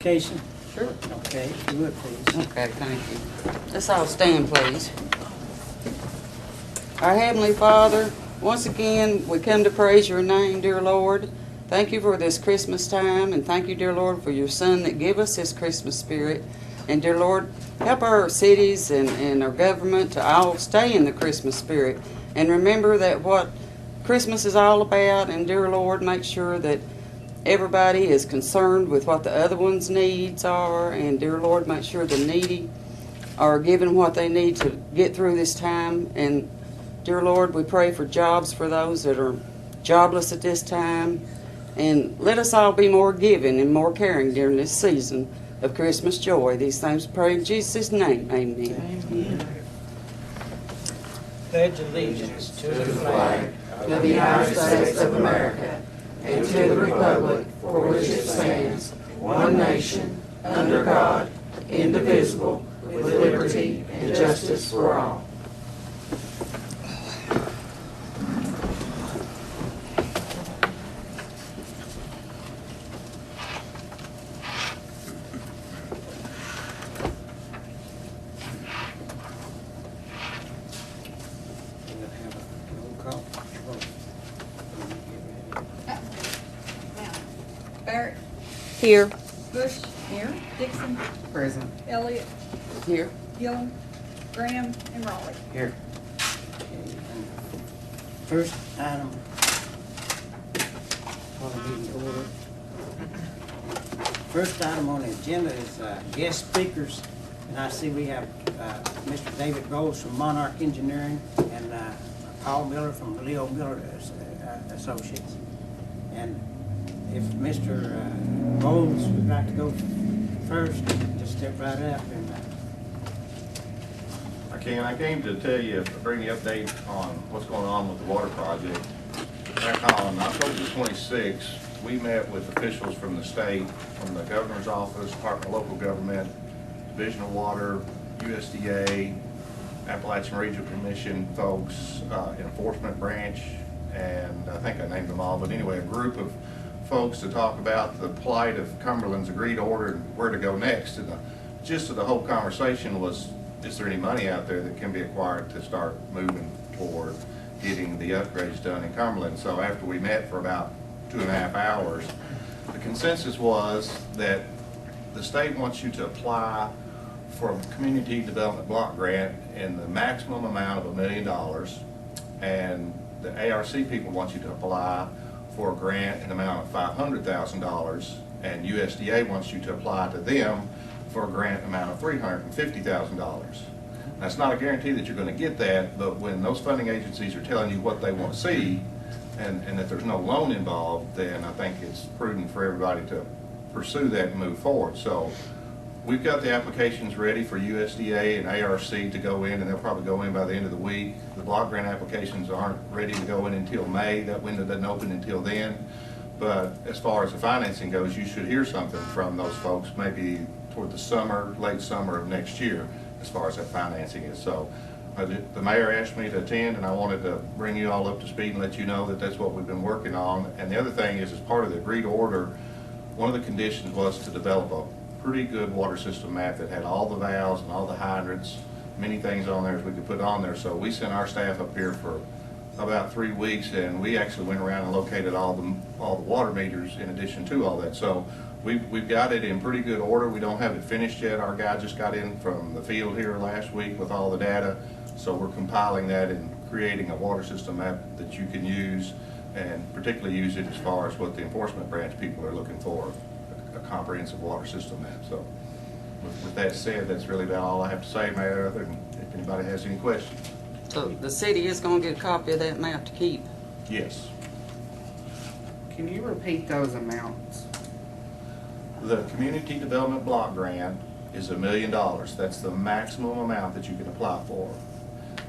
application? Sure. Okay, if you would, please. Okay, thank you. Let's all stand, please. Our Heavenly Father, once again, we come to praise your name, dear Lord. Thank you for this Christmas time, and thank you, dear Lord, for your Son that gave us this Christmas spirit. And, dear Lord, help our cities and our government to all stay in the Christmas spirit. And remember that what Christmas is all about, and, dear Lord, make sure that everybody is concerned with what the other one's needs are. And, dear Lord, make sure the needy are given what they need to get through this time. And, dear Lord, we pray for jobs for those that are jobless at this time. And let us all be more giving and more caring during this season of Christmas joy. These things pray in Jesus' name. Amen. Amen. Pledge allegiance to the flag of the United States of America and to the republic for which it stands, one nation, under God, indivisible, with liberty and justice for all. Barrett. Here. Bush. Here. Dixon. Present. Elliott. Here. Gilliam. Graham. And Raleigh. Here. First item, call the meeting to order. First item on the agenda is guest speakers, and I see we have Mr. David Boggs from Monarch Engineering and Paul Miller from Leo Miller Associates. And if Mr. Boggs would like to go first, just step right up and. I came to tell you, bring the update on what's going on with the water project. Back on October the 26th, we met with officials from the state, from the governor's office, Department of Local Government, Division of Water, USDA, Appalachian Regional Commission folks, enforcement branch, and I think I named them all, but anyway, a group of folks to talk about the plight of Cumberland's agreed order and where to go next. And the gist of the whole conversation was, is there any money out there that can be acquired to start moving toward getting the upgrades done in Cumberland? So after we met for about 2.5 hours, the consensus was that the state wants you to apply for a community development block grant in the maximum amount of $1 million, and the ARC people want you to apply for a grant in the amount of $500,000, and USDA wants you to apply to them for a grant amount of $350,000. That's not a guarantee that you're going to get that, but when those funding agencies are telling you what they want to see and that there's no loan involved, then I think it's prudent for everybody to pursue that and move forward. So we've got the applications ready for USDA and ARC to go in, and they'll probably go in by the end of the week. The block grant applications aren't ready to go in until May. That window doesn't open until then. But as far as the financing goes, you should hear something from those folks maybe toward the summer, late summer of next year, as far as that financing is. So the mayor asked me to attend, and I wanted to bring you all up to speed and let you know that that's what we've been working on. And the other thing is, as part of the agreed order, one of the conditions was to develop a pretty good water system map that had all the valves and all the hydrants, many things on there as we could put on there. So we sent our staff up here for about 3 weeks, and we actually went around and located all the water meters in addition to all that. So we've got it in pretty good order. We don't have it finished yet. Our guy just got in from the field here last week with all the data. So we're compiling that and creating a water system map that you can use, and particularly use it as far as what the enforcement branch people are looking for, a comprehensive water system map. So with that said, that's really about all I have to say, Mayor, other than if anybody has any questions. So the city is going to get a copy of that map to keep? Yes. Can you repeat those amounts? The community development block grant is $1 million. That's the maximum amount that you can apply for.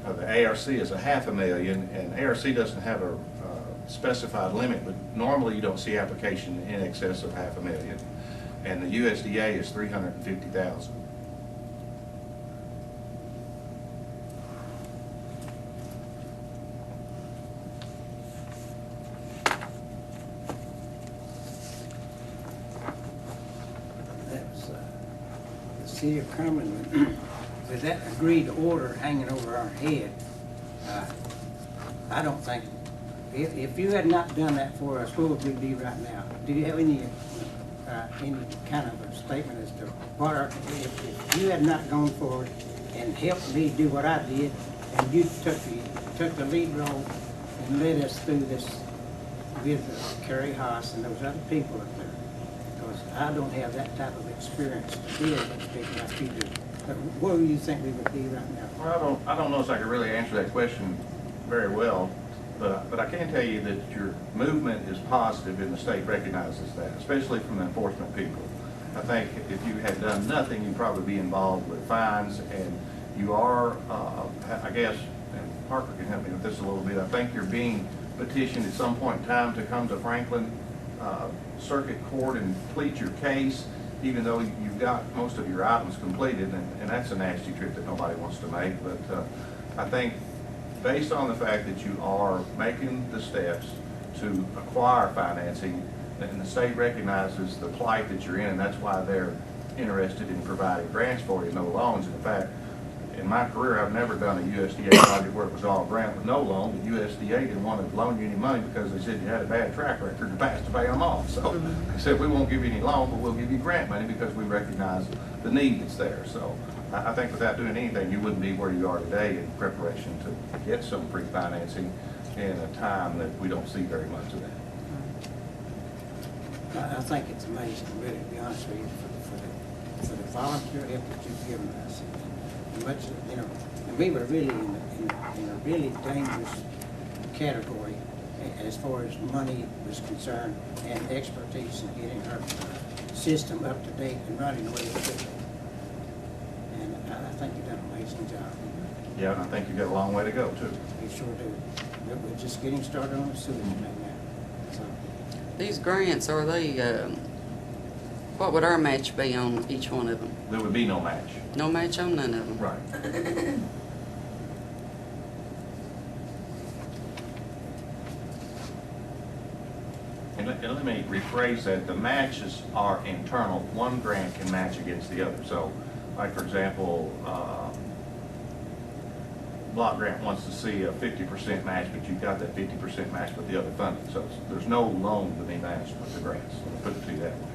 The ARC is $500,000, and ARC doesn't have a specified limit, but normally you don't see application in excess of $500,000. And the USDA is $350,000. because the city of Cumberland, with that agreed order hanging over our head, I don't think, if you had not done that for us, where would we be right now? Do you have any kind of a statement as to what our, if you had not gone forward and helped me do what I did, and you took the lead role and led us through this with Kerry Haas and those other people up there? Because I don't have that type of experience to deal with people like you do. But where do you think we would be right now? Well, I don't know if I could really answer that question very well, but I can tell you that your movement is positive and the state recognizes that, especially from the enforcement people. I think if you had done nothing, you'd probably be involved with fines, and you are, I guess, and Parker can help me with this a little bit, I think you're being petitioned at some point in time to come to Franklin Circuit Court and plead your case, even though you've got most of your items completed, and that's a nasty trip that nobody wants to make. But I think based on the fact that you are making the steps to acquire financing, and the state recognizes the plight that you're in, and that's why they're interested in providing grants for you, no loans. In fact, in my career, I've never done a USDA project where it was all grant with no loan. The USDA didn't want to loan you any money because they said you had a bad track record in the past to pay them off. So they said, we won't give you any loan, but we'll give you grant money because we recognize the need that's there. So I think without doing anything, you wouldn't be where you are today in preparation to get some pre-financing in a time that we don't see very much of that. I think it's amazing, really, to be honest with you, for the volunteer effort you've given us. Much, you know, and we were really in a really dangerous category as far as money was concerned and expertise in getting our system up to date and running the way it should be. And I think you've done an amazing job. Yeah, and I think you've got a long way to go, too. We sure do. We're just getting started on the sewage right now. So, These grants, are they, what would our match be on each one of them? There would be no match. No match on none of them? Right. And let me rephrase that. The matches are internal. One grant can match against the other. So, like for example, block grant wants to see a 50% match, but you've got that 50% match with the other funding. So there's no loan to be matched with the grants. Let me put it to you that way.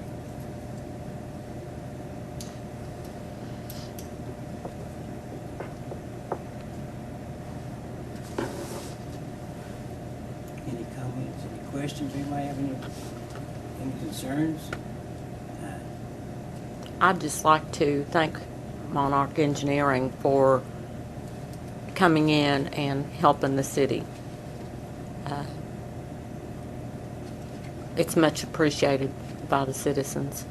any comments, any questions? Anybody have any concerns? I'd just like to thank Monarch Engineering for coming in and helping the city. It's much appreciated by the citizens.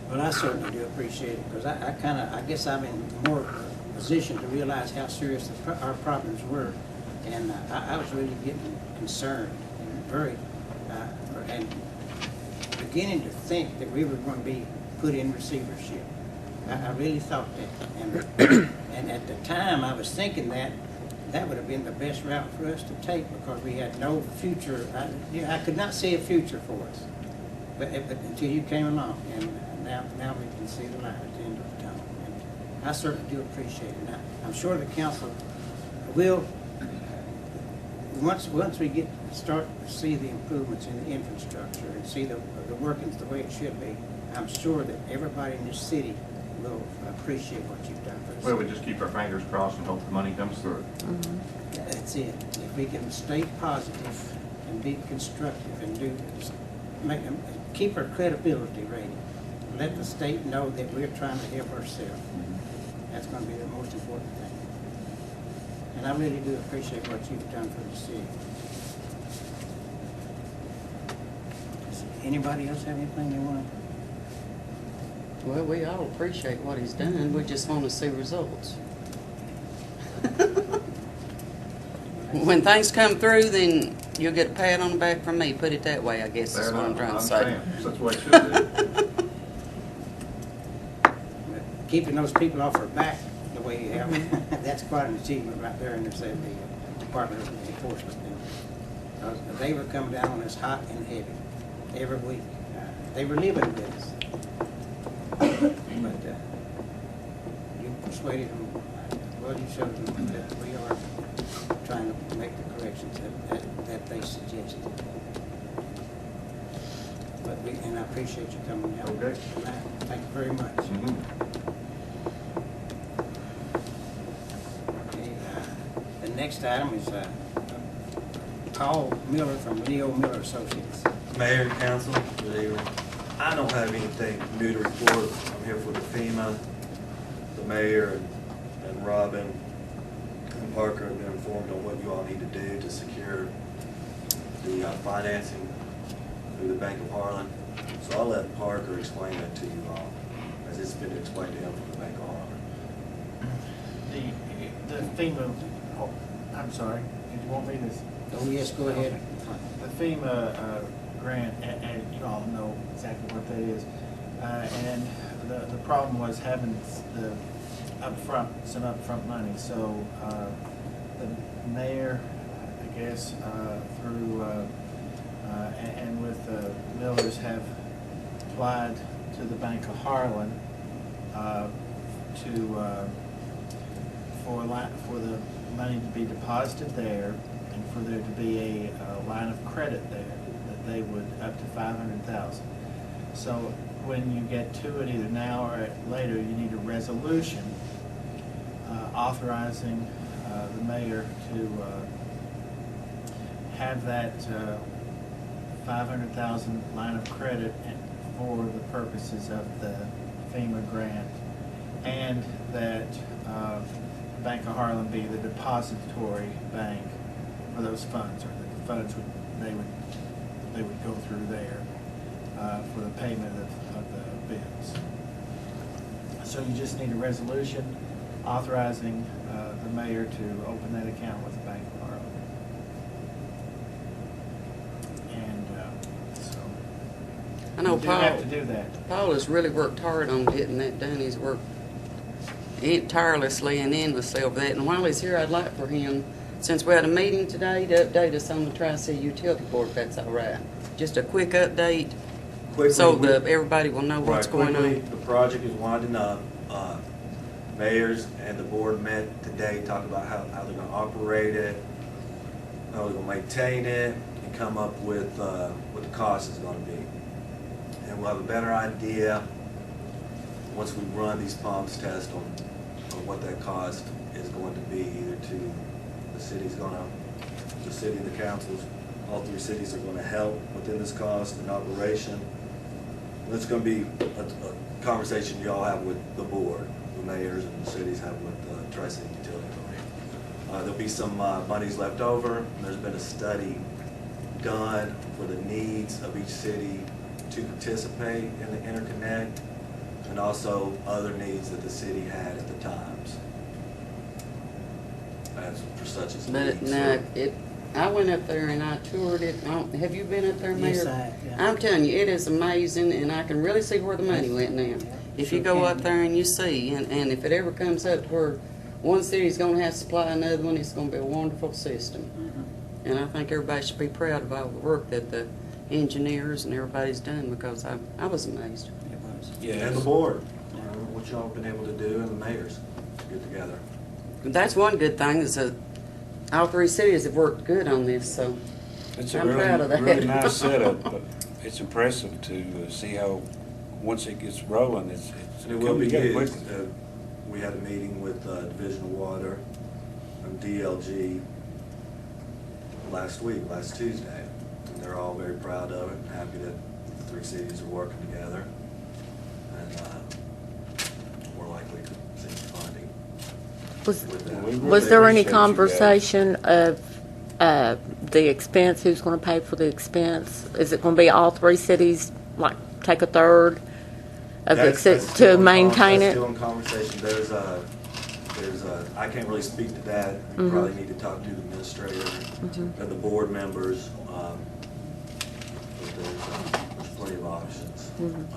Well, I certainly do appreciate it, because I guess I'm in more position to realize how serious our problems were, and I was really getting concerned and very, and beginning to think that we were going to be put in receivership. I really thought that, and at the time I was thinking that would have been the best route for us to take, because we had no future. I could not see a future for us, but until you came along, and now we can see the light at the end of the tunnel. And I certainly do appreciate it. Now, I'm sure the council will, once we start to see the improvements in the infrastructure and see the workings the way it should be, I'm sure that everybody in this city will appreciate what you've done for us. Well, we just keep our fingers crossed and hope the money comes through. That's it. If we can stay positive and be constructive and keep our credibility rating, let the state know that we're trying to help ourselves. That's going to be the most important thing. And I really do appreciate what you've done for the city. Does anybody else have anything they want? Well, we all appreciate what he's done. We just want to see results. When things come through, then you'll get a pat on the back from me. Put it that way, I guess is what I'm trying to say. That's what it should do. Keeping those people off our back the way you have, that's quite an achievement right there in the Department of Enforcement. They were coming down on us hot and heavy. every week. They were living with us. But you persuaded them, well, you showed them that we are trying to make the corrections that they suggested. But and I appreciate you coming out. Okay. Tonight. Thank you very much. Okay, the next item is Paul Miller from Leo Miller Associates. Mayor and council, good evening. I don't have anything new to report. I'm here for the FEMA. The mayor and Robin and Parker have been informed on what you all need to do to secure the financing through the Bank of Harlan. So I'll let Parker explain that to you all, as it's been explained to him from the Bank of Harlan. The FEMA, oh, I'm sorry, did you want me to? Oh, yes, go ahead. The FEMA grant, and you all know exactly what that is. And the problem was having some upfront money. So the mayor, I guess, through, and with the Millers have applied to the Bank of Harlan for the money to be deposited there, and for there to be a line of credit there that they would up to $500,000. So when you get to it, either now or later, you need a resolution authorizing the mayor to have that $500,000 line of credit for the purposes of the FEMA grant, and that Bank of Harlan be the depository bank for those funds, or that the funds they would go through there for the payment of the bills. So you just need a resolution authorizing the mayor to open that account with the Bank of Harlan. And so I know you do have to Paul, do that. Paul has really worked hard on getting that done. He's worked tirelessly and endlessly over that. And while he's here, I'd like for him, since we had a meeting today, to update us on the Tri-City Utility Board, if that's all right. Just a quick update, so that everybody will know what's going on. The project is winding up. Mayors and the board met today, talked about how they're going to operate it, how they're going to maintain it, and come up with what the cost is going to be. And we'll have a better idea once we run these pumps test on what that cost is going to be, either to the city, the councils, all three cities are going to help within this cost and operation. And it's going to be a conversation you all have with the board, the mayors and the cities have with the Tri-City Utility Authority. There'll be some monies left over. There's been a study done for the needs of each city to participate in the interconnect, and also other needs that the city had at the times. As for such as But needs. now, I went up there and I toured it. Have you been up there, Mayor? Yes, I have, yeah. I'm telling you, it is amazing, and I can really see where the money went now. If you go up there and you see, and if it ever comes up to where one city's going to have to supply another one, it's going to be a wonderful system. And I think everybody should be proud of all the work that the engineers and everybody's done, because I was amazed. It was. And the board, what y'all been able to do, and the mayors get together. That's one good thing, is that all three cities have worked good on this, so It's a I'm proud of that. really nice setup, but it's impressive to see how, once it gets rolling, it's And it will coming be together used. quickly. We had a meeting with Division of Water and DLG last Tuesday. And they're all very proud of it and happy that the three cities are working together. And more likely to see funding with that. We really Was there any appreciate you guys. conversation of the expense, who's going to pay for the expense? Is it going to be all three cities, like take a third of the That's expense still to in maintain that's it? still in conversation. I can't really speak to that. You probably need to talk to the administrator and the board members. But there's plenty of options.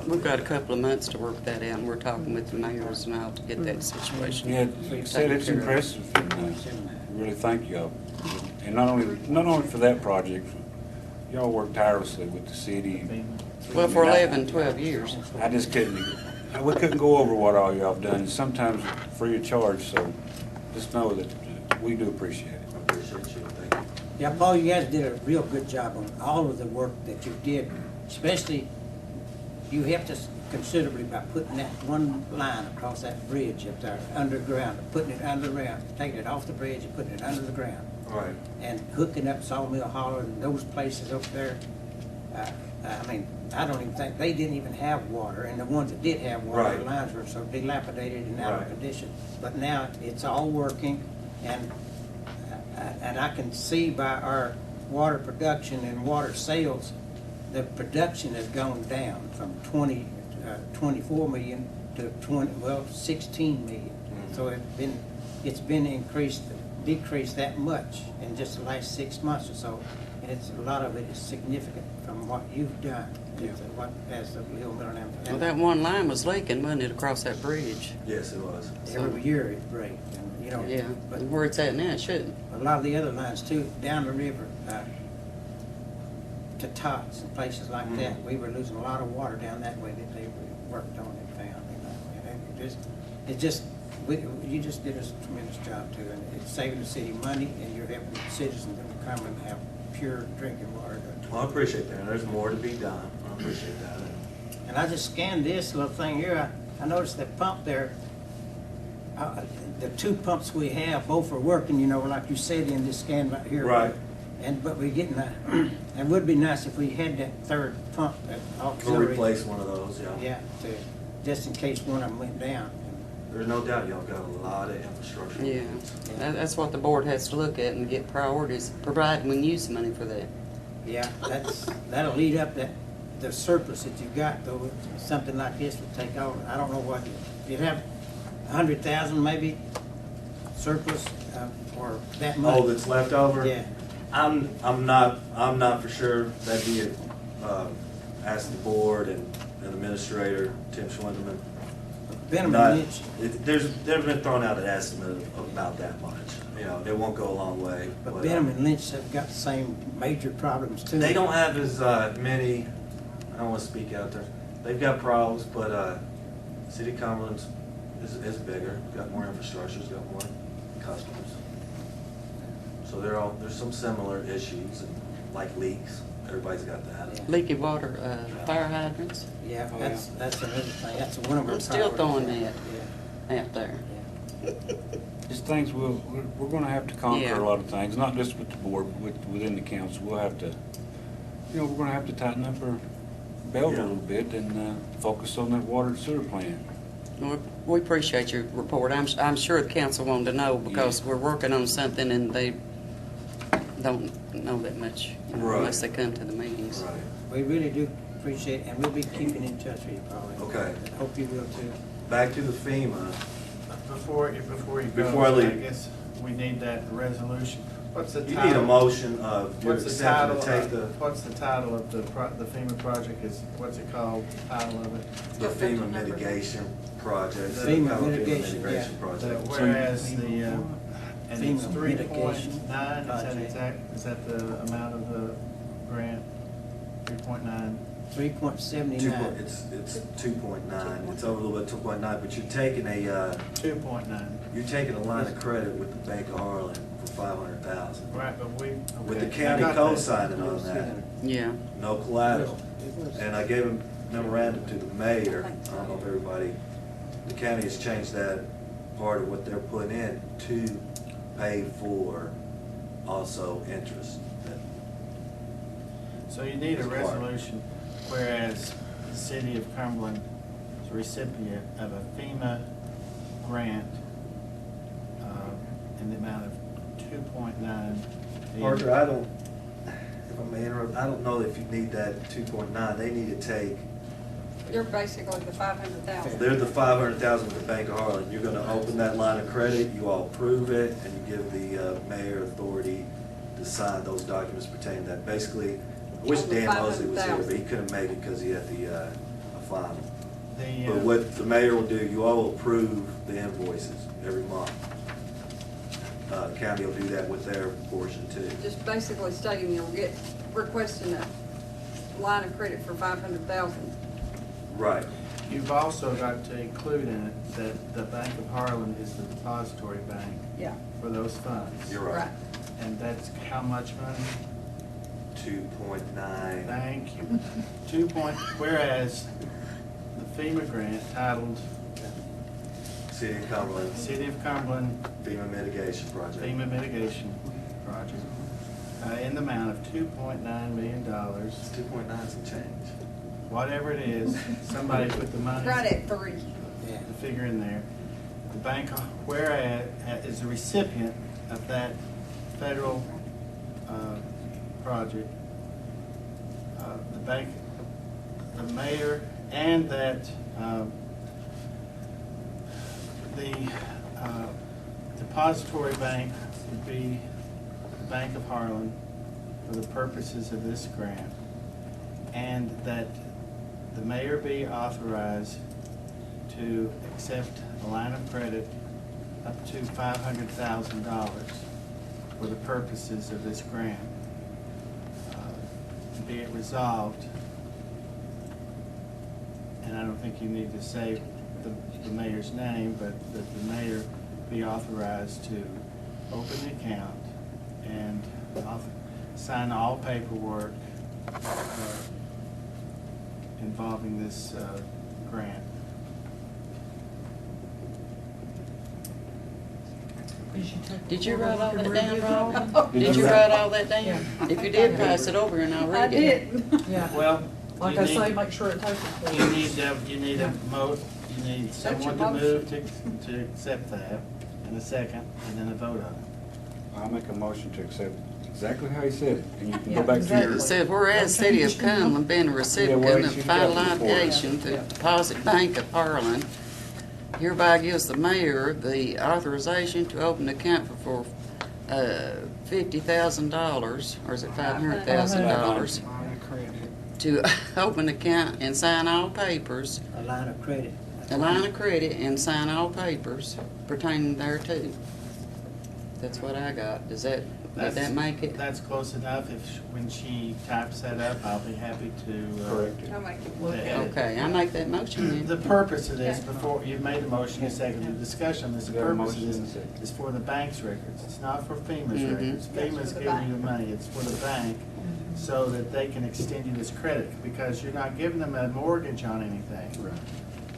We've got a couple of months to work that out, and we're talking with the mayors and all to get that situation. Yeah, like I said, it's taken care of. impressive. And, really thank y'all. And not only for that project, y'all work tirelessly with the city. Well, for 11, 12 years. I just couldn't, we couldn't go over what all y'all have done, sometimes free of charge, so just know that we do appreciate it. I appreciate you, thank you. Yeah, Paul, you guys did a real good job on all of the work that you did, especially you helped us considerably by putting that one line across that bridge up there, underground, putting it underground, taking it off the bridge and putting it under the ground. Right. And hooking up Sawmill Hollow and those places up there. I mean, I don't even think, they didn't even have water, and the ones that did have water, the Right. lines were so dilapidated and out of Right. condition. But now it's all working, and I can see by our water production and water sales, the production has gone down from 24 million to 16 million. So it's been decreased that much in just the last 6 months or so. And a lot of it is significant from what you've done. It's what, as the Leo Miller Well, that one line was leaking, wasn't it, across that bridge? Yes, it was. every year it breaks, and, you know. Yeah, But where it's at now, it shouldn't. a lot of the other lines too, down the river, to Tots and places like that, we were losing a lot of water down that way that they worked on and found, you know. And you just did a tremendous job too, and it's saving the city money, and you're helping the citizens of Cumberland have pure drinking water. Well, I appreciate that. There's more to be done. I appreciate that. And I just scanned this little thing here. I noticed that pump there, the two pumps we have, both are working, you know, like you said in this scan right here. Right. But we're getting it would be nice if we had that third pump, that We'll auxiliary. replace one of those, yeah. Yeah, just in case one of them went down. There's no doubt y'all got a lot of infrastructure. Yeah, that's what the board has to look at and get priorities, provided we can use the money for that. Yeah, that'll lead up the surplus that you've got, though, something like this would take over. I don't know what, you'd have 100,000 maybe surplus, or that much. Oh, that's left over? Yeah. I'm not for sure. That'd be ask the board and administrator, Tim Schwindelman. Benham Not- and Lynch, There's been thrown out an estimate of about that much. You know, it won't go a long way. but Benham and Lynch have got the same major problems too. They don't have as many, I don't want to speak out there. They've got problems, but City of Cumberland is bigger, got more infrastructure, got more customers. So there's some similar issues, and like leaks. Everybody's got that. Yeah. Leaky water, fire hydrants, Yeah, that's another thing. That's one of our I'm still throwing priorities. that out there. Yeah. Just things we're gonna have to conquer Yeah. a lot of things, not just with the board, but within the council. We'll have to, you know, we're gonna have to tighten up our belt a Yeah. little bit and focus on that water and sewer plant. Well, we appreciate your report. I'm sure the council wanted to know because we're working on something and they don't know that much, you know, Right. unless they come to the meetings. Right. We really do appreciate it, and we'll be keeping in touch with you, Paul. Okay. Hope you will too. Back to the FEMA. Before you go, Before I leave. I guess we need that resolution. What's the You title? need a motion of your What's the accepting title? to take the What's the title of the FEMA project? What's it called? Title of it? the FEMA mitigation project. FEMA Call it mitigation, The, project. whereas the and it's FEMA 3.9. mitigation Is that the amount of the grant? 3.9. 3.79. It's 2.9. It's over a little bit 2.9, but you're taking 2.9. you're taking a line of credit with the Bank of Harlan for 500,000. Right, but With the okay, county I got that. co-signing on that, Yeah. no collateral. And I gave a memorandum to the mayor. I don't know if everybody, the county has changed that part of what they're putting in to pay for also interest. So you need a It's required. resolution, whereas the city of Cumberland is a recipient of a FEMA grant in the amount of 2.9 million. Parker, I don't, if I may interrupt, I don't know if you need that 2.9. They need to take, You're basically the 500,000. they're the 500,000 with the Bank of Harlan. You're gonna open that line of credit, you all approve it, and you give the mayor authority to sign those documents pertaining to that. Basically, I wish Over Dan Mosley was here, but 500,000. he couldn't make it because he had the final. The, But what the mayor will do, you all will approve the invoices every month. County will do that with their portion too. Just basically stating you'll get requesting a line of credit for 500,000. Right. You've also got to include in it that the Bank of Harlan is the depository bank Yeah. for those funds. You're right. And that's how much money? 2.9. Thank you. Whereas the FEMA grant titled City of Cumberland, City of Cumberland FEMA mitigation project. FEMA mitigation project in the amount of $2.9 million. It's 2.9 some change. Whatever it is, somebody put the money. Right at 3. Yeah. The figure in there. The bank, whereas, is the recipient of that federal project. The bank, the mayor, and that the depository bank would be the Bank of Harlan for the purposes of this grant, and that the mayor be authorized to accept a line of credit up to $500,000 for the purposes of this grant. Be it resolved, and I don't think you need to say the mayor's name, but that the mayor be authorized to open the account and sign all paperwork involving this grant. Did you write all that down, Robin? Did you write all that down? If you did, pass it over and I'll I read it. did. Yeah, Well, like you I say, need, make sure it takes it. you need you need someone to move to accept that, and a second, and then a vote on it. I'll make a motion to accept exactly how he said it, and you can Yeah, go back to your. It said, whereas City of Cumberland being a recipient well, of she's final got it before. obligation to Deposit Bank of Harlan, hereby gives the mayor the authorization to open an account for $50,000, or is it $500,000? To open an account and sign all papers, A line of credit. a line of credit and sign all papers pertaining thereto. That's what I got. Does that, did that make it? That's close enough. When she types that up, I'll be happy to. Correct it. I'll make it. to edit. Okay, I make that motion then. The purpose of this, before you've made the motion, you seconded the discussion on this, the We got a purpose of motion and a this second. is for the bank's records. It's not for FEMA's Mhm. records. FEMA's for the giving you bank. the money. It's for the bank so that they can extend you this credit, because you're not giving them a mortgage on anything. Right.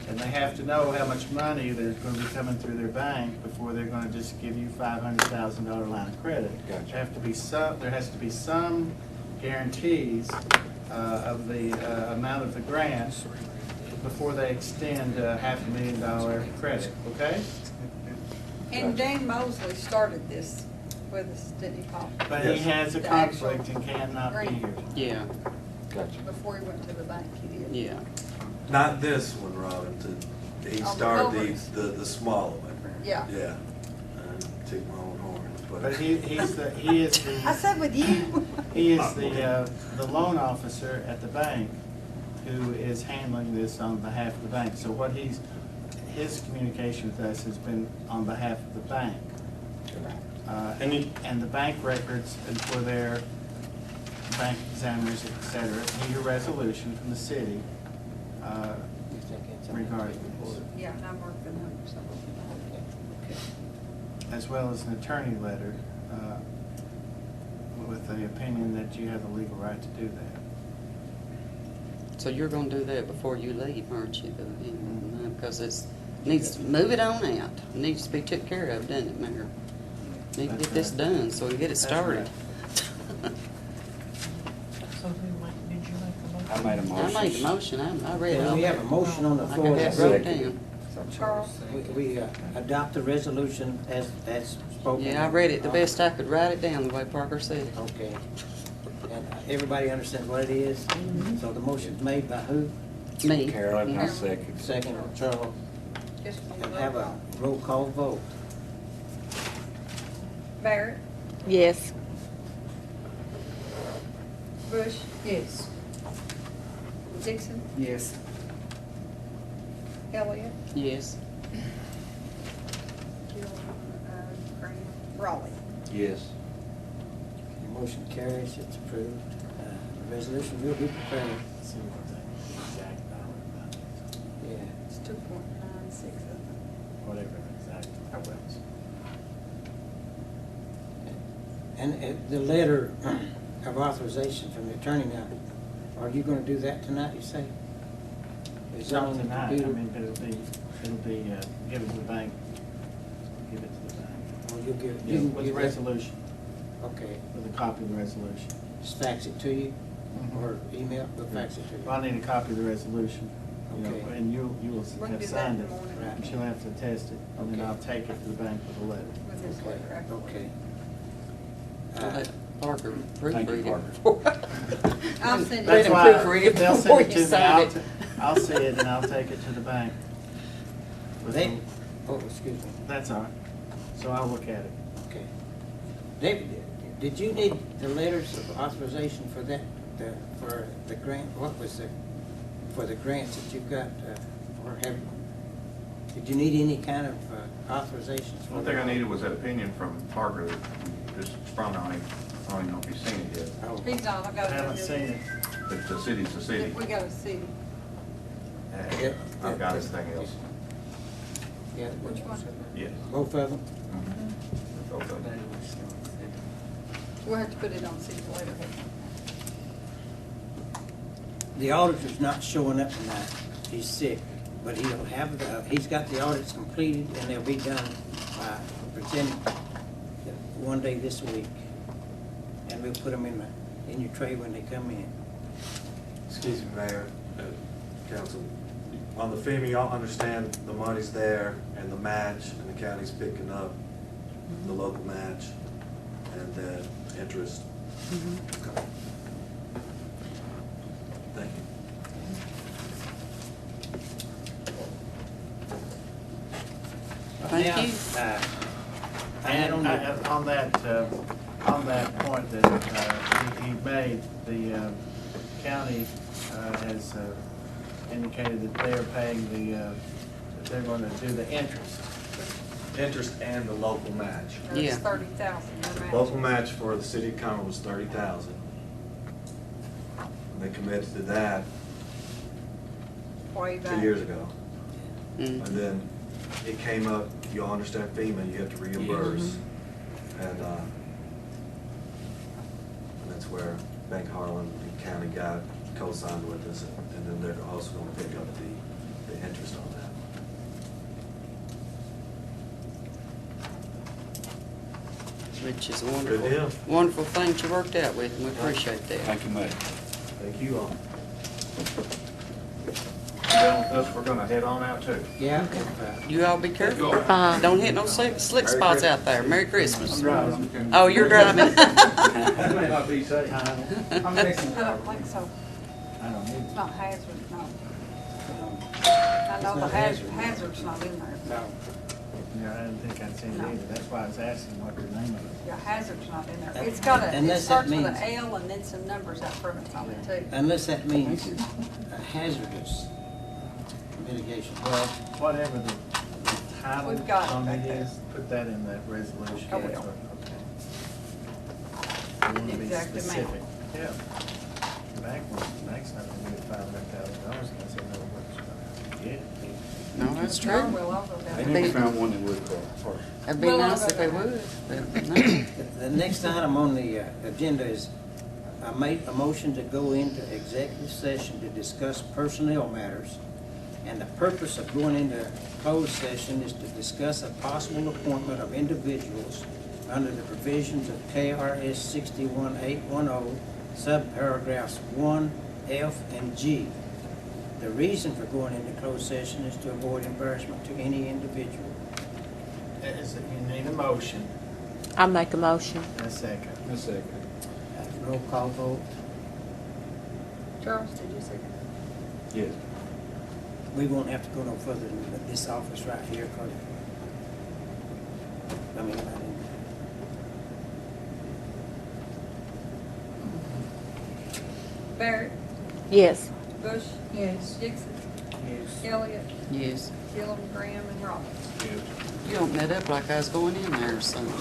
And they have to know how much money there's gonna be coming through their bank before they're gonna just give you $500,000 line of credit. Gotcha. There has to be some guarantees of the amount of the grant before they extend a $500,000 credit, okay? And Jane Mosley started this with us, didn't he, Paul? But he Yes. has a The conflict actual and cannot be here. Yeah, Gotcha. Before he went to the bank, he did. yeah. Not this one, Robin. He On the started Culver's. the smaller one. Yeah. Yeah. I took my own horns, But he is I said with you. he is the loan officer at the bank who is handling this on behalf of the bank. So what his communication with us has been on behalf of the bank. And the bank records and for their bank examiners, et cetera, need a resolution from the city regarding this, Yeah, and I marked the numbers. as well as an attorney letter with the opinion that you have the legal right to do that. So you're gonna do that before you leave, aren't you? Because it's, needs, to move it on out. It needs to be took care of, doesn't it, Mayor? Need to get this done so we can get it That's started. So did you make the motion? I made a I motion. made the motion, I read Well, all we have a that. motion on the I floor. got that that wrote Second. down. Charles? we adopt the resolution as spoken. Yeah, I read it the best I could write it down the way Parker said it. Okay. And everybody understands what it is? So the motion's made by who? Me. Carolyn, I second. Second, Charles. Just And have a roll call vote. Barrett, Yes. Bush, Yes. Dixon, Yes. Elliott, Yes. Raleigh. Yes. The motion carries, it's approved. resolution will be prepared. Let's see what the exact dollar amount is, Yeah. It's 2.96, I think. whatever the exact dollar is. And the letter of authorization from the attorney now, are you gonna do that tonight, you say? Is that Not on the tonight, I computer? mean, but it'll be, give it to the bank. Give it to the bank. Or you'll give, Yeah, you can with the give that- resolution, Okay, with a copy of the resolution. just fax it to you, Mhm. or email, but fax it to you. Well, I need a copy of the resolution, you know, Okay. and you will We can have do that signed in it. the morning. Right. She'll have to attest it, and then Okay. I'll take it to the bank with a letter. With his letter after. Okay. I'll let Parker Thank you, proofread it Parker. before. I'll send Let it. him That's why proofread it they'll before send it you to me. sign it. I'll see it and I'll take it to the bank. With They, the- oh, excuse me, That's all right. So I'll look at it. okay. David, did you need the letters of authorization for that, for the grant, what was the, for the grants that you've got, or have, did you need any kind of authorizations? for One thing I that? needed was that opinion from Parker that just sprung on him. I don't even know if he's seen it yet. Oh, He's not, I I gotta. haven't go seen get it. But the city's the city. We gotta see. And I've got everything else. Yeah. Which one? Yes. Both of them? Both of them. We'll have to put it on city later. The auditor's not showing up tonight. He's sick, but he'll have, he's got the audits completed and they'll be done, presented one day this week. And we'll put them in your tray when they come in. Excuse me, Mayor, Council. On the FEMA, y'all understand the money's there and the match, and the county's picking up the local match and the interest. Okay. Thank you. Thank Now, you. I had on And the, on that point that he made, the county has indicated that they are paying that they're going to do the interest. Interest and the local match. Yeah. It's 30,000, no match. Local match for the city of Cumberland was 30,000. They committed to that Way 2 back. years ago. Mm. And then it came up, you all understand FEMA, you have to reimburse. And that's where Bank of Harlan and County got co-signed with us, and then they're also gonna pick up the interest on that. Which is a Good wonderful, deal. wonderful thing you worked out with, and we appreciate that. Thank you, Mayor. Thank you all. Done with us, we're gonna head on out too. yeah, You all be careful. Bye. Don't hit no slick spots out there. Merry Christmas. driving. Oh, you're driving. That may not be safe. I don't think so. I don't need It's not hazard, no. It's I know the not hazard. hazard's not in there. no. Yeah, I didn't think I'd seen it No. either. That's why I was asking what the name of it. Yeah, hazard's not in there. It's got a, it Unless that starts with an means- L and then some numbers out front on it too. Unless that means hazardous mitigation. Well, whatever the title We've got it on back it there. is, put that in that resolution. I will. That's what- okay. You want to be Exact amount. specific. Yeah. Bank's not gonna get $500,000, because they know what it's gonna get. No, that's No, true. we'll all go down I there. never found one that would, Parker. That'd be Well, I'll nice go if they down. would, but no. The next item on the agenda is, I made a motion to go into executive session to discuss personnel matters. And the purpose of going into closed session is to discuss a possible appointment of individuals under the provisions of KRS 61810, subparagraphs 1, F, and G. The reason for going into closed session is to avoid embarrassment to any individual. Is it, you need a motion, I make a motion. and a second. A second. Roll call vote. Charles, did you say? Yes. We won't have to go no further than this office right here, cause, I mean, Barrett, Yes. Bush. Yes. Dixon, yes. Elliott, Yes. Gilliam, Graham, and Raleigh. You opened that up like I was going in there or something.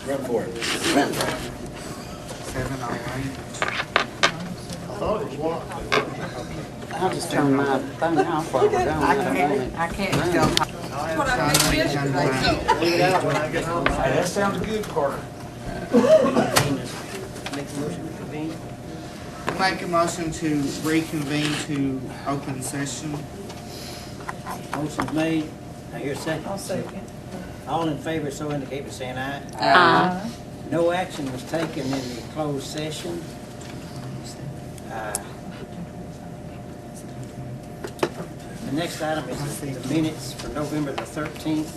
Run for it. 7:08. thought it was locked. I'll just turn my thing off while we're going. I can't go. What I did yesterday, so. Leave it out when I get home. Hey, that sounds good, Carter. Make a motion to convene. Make a motion to reconvene to open session. Motion's made. I hear a second. I'll second. All in favor, so indicate by saying aye. Aye. No action was taken in the closed session. The next item is the minutes for November the 13th.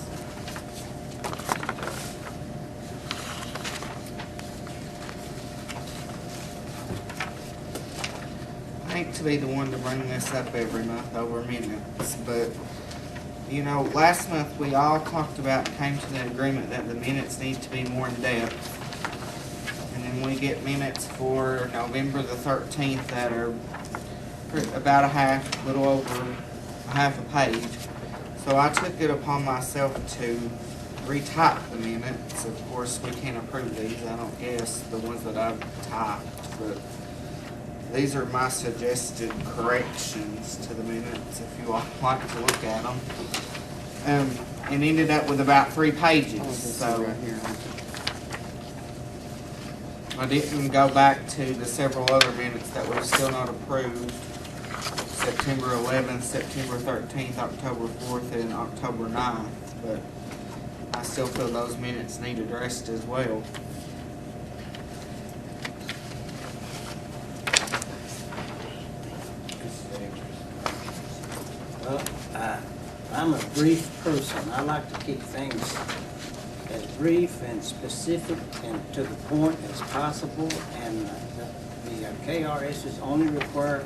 I hate to be the one to bring this up every month over minutes, but, you know, last month we all talked about and came to the agreement that the minutes need to be more in depth. And then we get minutes for November the 13th that are about little over a half a page. So I took it upon myself to retype the minutes. Of course, we can't approve these, I don't guess, the ones that I've typed, but these are my suggested corrections to the minutes, if you all like to look at them. And ended up with about 3 pages, so I didn't go back to the several other minutes that we've still not approved. September 11th, September 13th, October 4th, and October 9th, but I still feel those minutes need addressed as well. Well, I'm a brief person. I like to keep things as brief and specific and to the point as possible, and the KRSs only require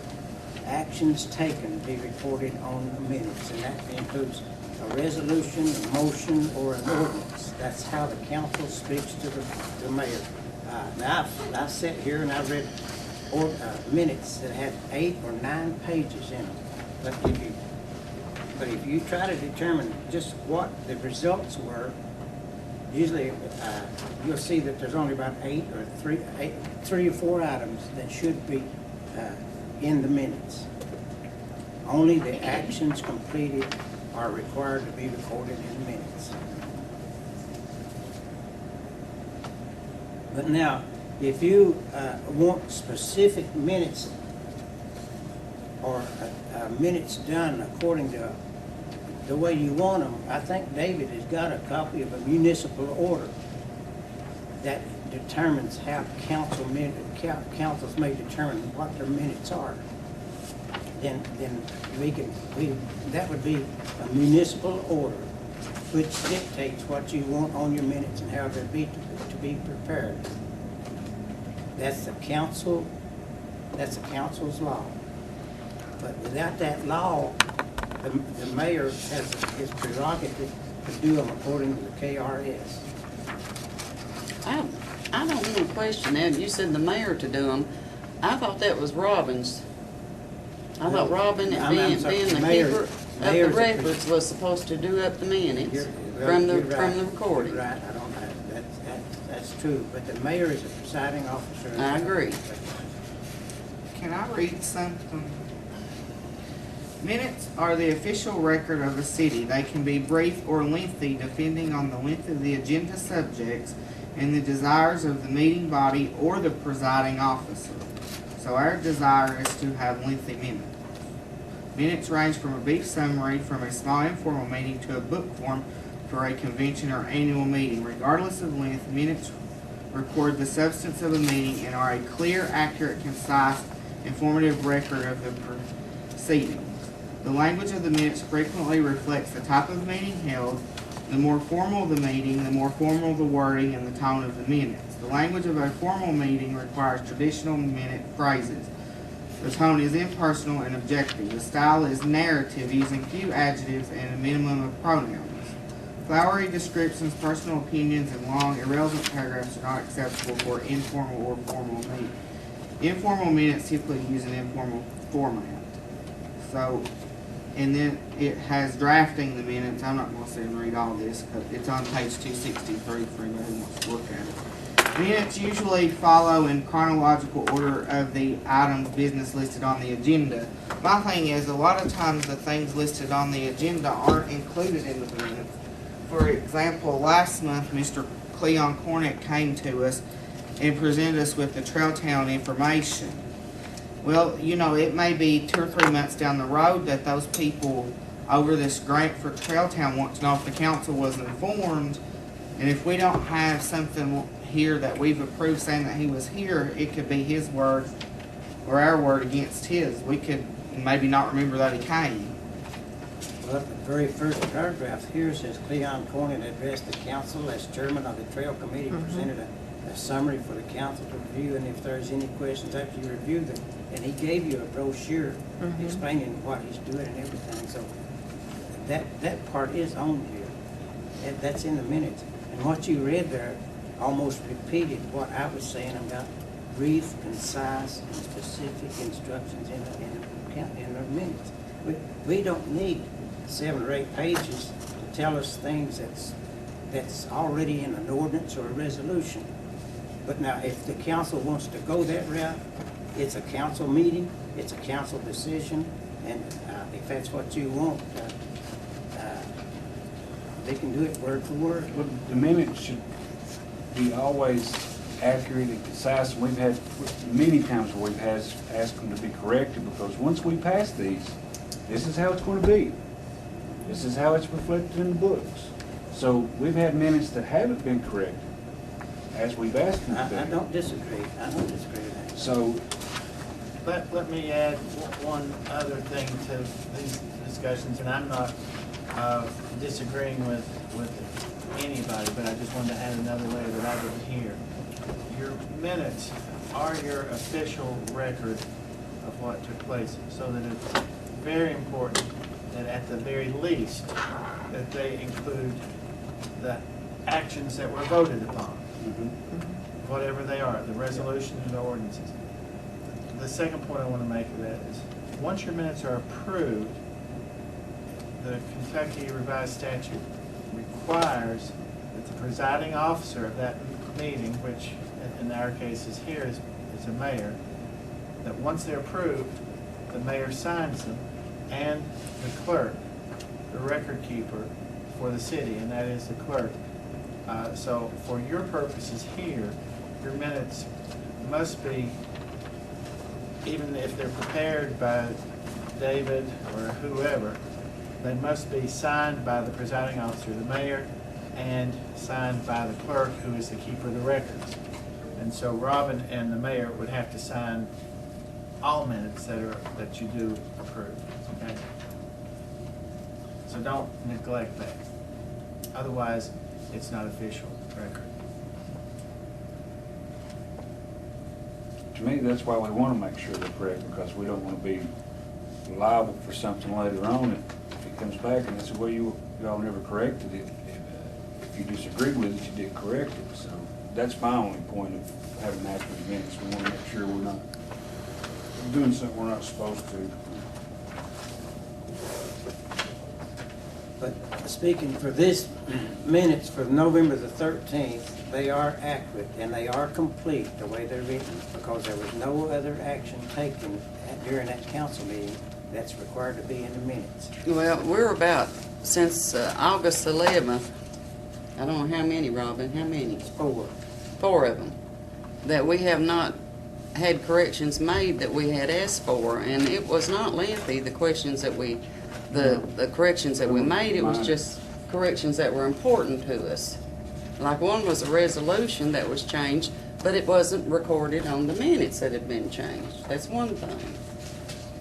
actions taken to be recorded on the minutes, and that includes a resolution, a motion, or an ordinance. That's how the council speaks to the mayor. Now, I sat here and I read minutes that had 8 or 9 pages in them, but if you try to determine just what the results were, usually you'll see that there's only about 3 or 4 items that should be in the minutes. Only the actions completed are required to be recorded in the minutes. But now, if you want specific minutes or minutes done according to the way you want them, I think David has got a copy of a municipal order that determines how councils may determine what their minutes are. Then that would be a municipal order which dictates what you want on your minutes and how they're to be prepared. That's the council's law. But without that law, the mayor has his prerogative to do them according to the KRS. I don't want to question that. You said the mayor to do them. I thought that was Robin's. I thought Robin, being the keeper of the records, was supposed to do up the minutes from the recording. You're right, I don't know, that's true, but the mayor is a presiding officer. I agree. Can I read something? Minutes are the official record of a city. They can be brief or lengthy depending on the length of the agenda subjects and the desires of the meeting body or the presiding officer. So our desire is to have lengthy minutes. Minutes range from a brief summary from a small informal meeting to a book form for a convention or annual meeting. Regardless of length, minutes record the substance of a meeting and are a clear, accurate, concise, informative record of the proceedings. The language of the minutes frequently reflects the type of meeting held. The more formal the meeting, the more formal the wording and the tone of the minutes. The language of a formal meeting requires traditional minute phrases. The tone is impersonal and objective. The style is narrative, using few adjectives and a minimum of pronouns. Flowery descriptions, personal opinions, and long, irrelevant paragraphs are not acceptable for informal or formal meetings. Informal minutes typically use an informal format. So, and then it has drafting the minutes. I'm not going to sit and read all this, but it's on page 263 for anyone who wants to look at it. Minutes usually follow in chronological order of the items business listed on the agenda. My thing is, a lot of times the things listed on the agenda aren't included in the minutes. For example, last month, Mr. Cleon Cornett came to us and presented us with the Trail Town information. Well, you know, it may be 2 or 3 months down the road that those people over this grant for Trail Town want to know if the council was informed. And if we don't have something here that we've approved saying that he was here, it could be his word or our word against his. We could maybe not remember that he came. Well, the very first paragraph here says Cleon Cornett addressed the council as chairman of the Trail Committee, presented a summary for the council to review, and if there's any questions after you review them, and he gave you a brochure explaining what he's doing and everything. So that part is on here. That's in the minutes. And what you read there almost repeated what I was saying about brief, concise, and specific instructions in the minutes. We don't need 7 or 8 pages to tell us things that's already in an ordinance or a resolution. But now, if the council wants to go that route, it's a council meeting, it's a council decision, and if that's what you want, they can do it word for word. Well, the minutes should be always accurate and concise. We've had many times where we've asked them to be corrected, because once we pass these, this is how it's going to be. This is how it's reflected in the books. So we've had minutes that haven't been corrected, as we've asked them to be. I don't disagree. I don't disagree with that. So Let me add one other thing to these discussions, and I'm not disagreeing with anybody, but I just wanted to add another layer that I didn't hear. Your minutes are your official record of what took place, so that it's very important that at the very least that they include the actions that were voted upon, whatever they are, the resolution and the ordinances. The second point I want to make of that is, once your minutes are approved, the Kentucky Revised Statute requires that the presiding officer of that meeting, which in our case is here, is the mayor, that once they're approved, the mayor signs them, and the clerk, the record keeper for the city, and that is the clerk. So for your purposes here, your minutes must be, even if they're prepared by David or whoever, they must be signed by the presiding officer, the mayor, and signed by the clerk, who is the keeper of the records. And so Robin and the mayor would have to sign all minutes that you do approve, okay? So don't neglect that. Otherwise, it's not official record. to me, that's why we want to make sure they're correct, because we don't want to be liable for something later on if it comes back and they say, well, y'all never corrected it. If you disagree with it, you did correct it. So that's my only point of having accurate minutes. We want to make sure we're not doing something we're not supposed to. But speaking for this minutes for November the 13th, they are accurate and they are complete the way they're written, because there was no other action taken during that council meeting that's required to be in the minutes. Well, we're about, since August 11th, I don't know how many, Robin, how many? 4. 4 of them, that we have not had corrections made that we had asked for, and it was not lengthy, the questions that we, the corrections that we made, it was just corrections that were important to us. Like one was a resolution that was changed, but it wasn't recorded on the minutes that had been changed. That's one thing.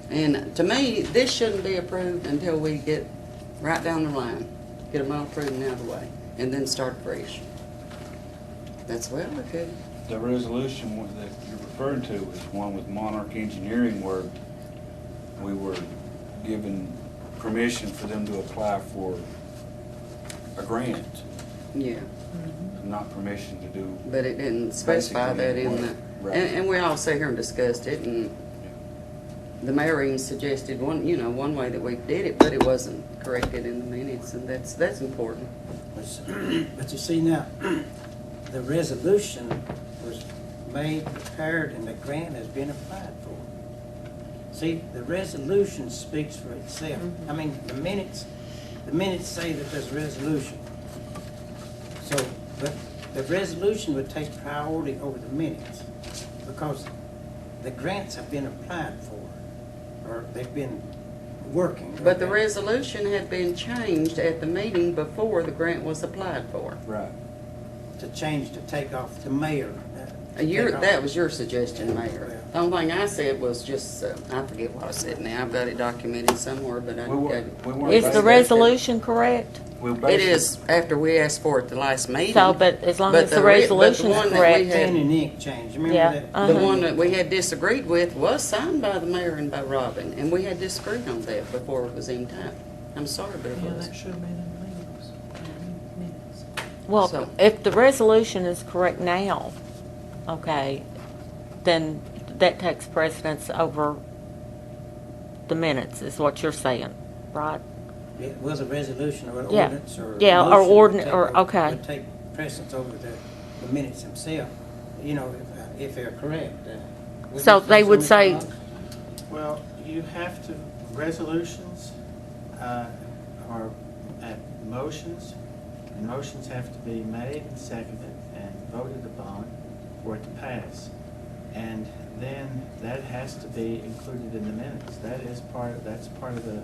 And to me, this shouldn't be approved until we get right down the line, get them all approved and out of the way, and then start fresh. That's well, okay. The resolution that you're referring to is one with Monarch Engineering, where we were given permission for them to apply for a grant. Yeah. Not permission to do. But it didn't specify that in the, Right. and we all sat here and discussed it, and the mayor even suggested one way that we did it, but it wasn't corrected in the minutes, and that's important. But you see now, the resolution made, prepared, and the grant has been applied for. See, the resolution speaks for itself. I mean, the minutes say that there's a resolution. So, but the resolution would take priority over the minutes because the grants have been applied for, or they've been working. But the resolution had been changed at the meeting before the grant was applied for. Right. To change, to take off the mayor. That was your suggestion, Mayor. The only thing I said was just, I forget what I said now. I've got it documented somewhere, but I gave it. Is the resolution correct? It is after we asked for it at the last meeting. So, but as long But as the but the resolution's one that we correct. had- Pen and ink change, remember Yeah, that? The one that we had disagreed with was signed by the mayor and by Robin, and we had disagreed on that before it was even time. I'm sorry, but it Yeah, was. that should have been in the meetings, minutes. Well, So- if the resolution is correct now, okay, then that takes precedence over the minutes, is what you're saying, right? It was a resolution or an Yeah. ordinance or. a Yeah, or motion would ordinance, take or, over- okay. Would take precedence over the minutes themselves, you know, if they're correct. Would So you think they would Mr. say- Boggs? Well, you have to, resolutions are motions, and motions have to be made and seconded and voted upon for it to pass. And then that has to be included in the minutes. That's part of the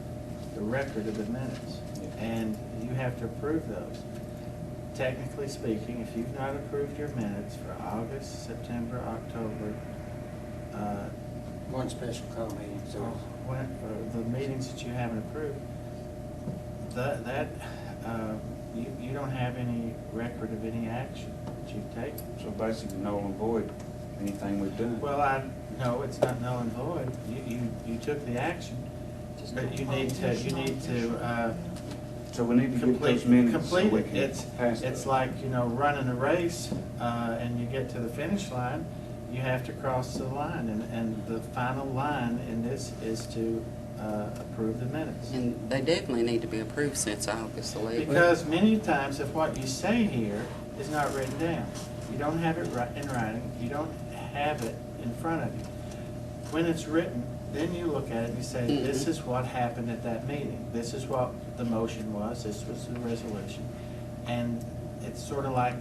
record of the minutes. And you have to approve those. Technically speaking, if you've not approved your minutes for August, September, October, One special call meeting, so. the meetings that you haven't approved, you don't have any record of any action that you've taken. So basically null and void anything we've done. Well, no, it's not null and void. You took the action, but you need to So we need to get those minutes so complete we it. can pass It's those. like, running a race, and you get to the finish line, you have to cross the line, and the final line in this is to approve the minutes. And they definitely need to be approved since August 11th. Because many times if what you say here is not written down, you don't have it in writing, you don't have it in front of you. When it's written, then you look at it and you say, this is what happened at that meeting. This is what the motion was, this was the resolution. And it's sort of like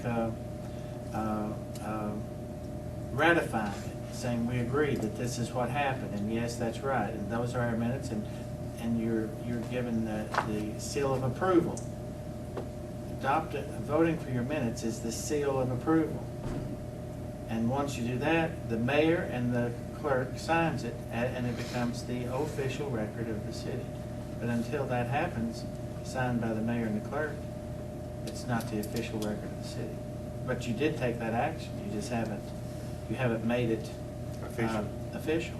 ratifying it, saying we agreed that this is what happened, and yes, that's right, and those are our minutes, and you're given the seal of approval. Voting for your minutes is the seal of approval. And once you do that, the mayor and the clerk signs it, and it becomes the official record of the city. But until that happens, signed by the mayor and the clerk, it's not the official record of the city. But you did take that action, you just haven't made it official.